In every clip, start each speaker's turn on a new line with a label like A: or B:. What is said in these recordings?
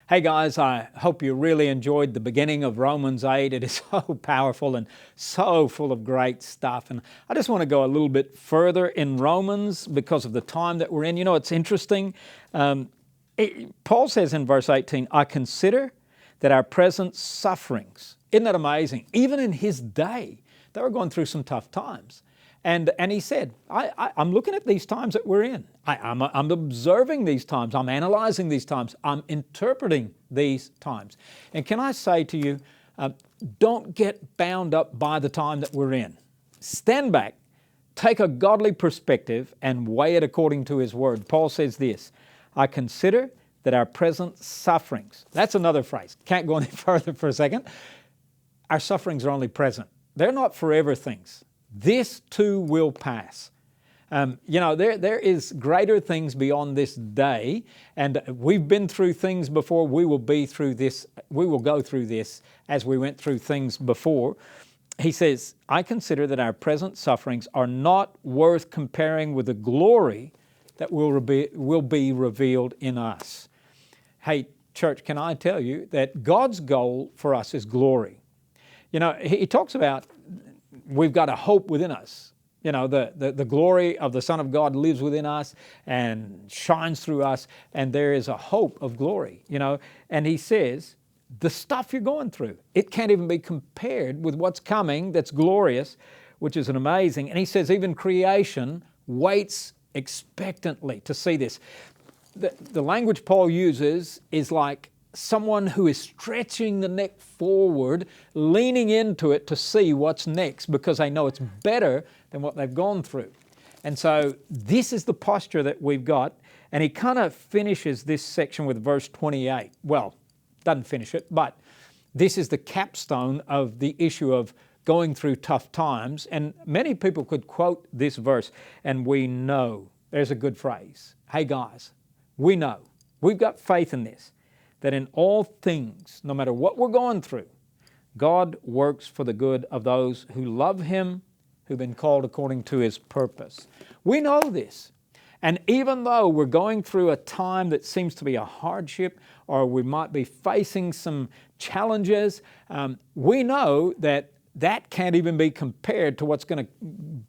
A: Hey guys, I hope you really enjoyed the beginning of Romans 8. It is so powerful and so full of great stuff. And I just want to go a little bit further in Romans because of the time that we're in. You know, it's interesting. Paul says in verse 18, I consider that our present sufferings, isn't that amazing? Even in his day, they were going through some tough times. And he said, I'm looking at these times that we're in. I'm observing these times. I'm analyzing these times. I'm interpreting these times. And can I say to you, don't get bound up by the time that we're in. Stand back, take a godly perspective, and weigh it according to His Word. Paul says this, I consider that our present sufferings, that's another phrase, can't go any further for a second. Our sufferings are only present. They're not forever things. This too will pass. There is greater things beyond this day, and we've been through things before. We will be through this. We will go through this as we went through things before. He says, I consider that our present sufferings are not worth comparing with the glory that will be revealed in us. Hey, church, can I tell you that God's goal for us is glory? You know, he talks about we've got a hope within us. You know, the glory of the Son of God lives within us and shines through us, and there is a hope of glory, you know. And he says, the stuff you're going through, it can't even be compared with what's coming that's glorious, which is an amazing. And he says, even creation waits expectantly to see this. The language Paul uses is like someone who is stretching the neck forward, leaning into it to see what's next because they know it's better than what they've gone through. And so this is the posture that we've got. And he kind of finishes this section with verse 28. Well, doesn't finish it, but this is the capstone of the issue of going through tough times. And many people could quote this verse, and we know. There's a good phrase. Hey guys, we know. We've got faith in this, that in all things, no matter what we're going through, God works for the good of those who love Him, who've been called according to His purpose. We know this. And even though we're going through a time that seems to be a hardship, or we might be facing some challenges, we know that that can't even be compared to what's going to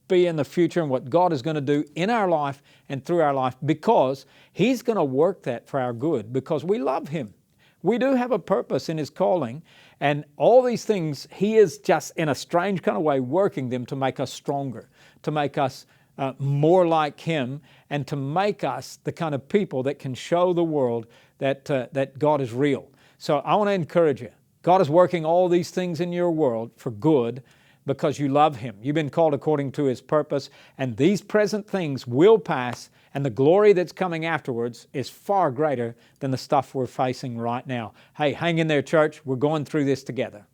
A: be in the future and what God is going to do in our life and through our life, because He's going to work that for our good because we love Him. We do have a purpose in His calling, and all these things, He is just in a strange kind of way working them to make us stronger, to make us more like Him, and to make us the kind of people that can show the world that God is real. So I want to encourage you. God is working all these things in your world for good because you love Him. You've been called according to His purpose, and these present things will pass, and the glory that's coming afterwards is far greater than the stuff we're facing right now. Hey, hang in there, church. We're going through this together.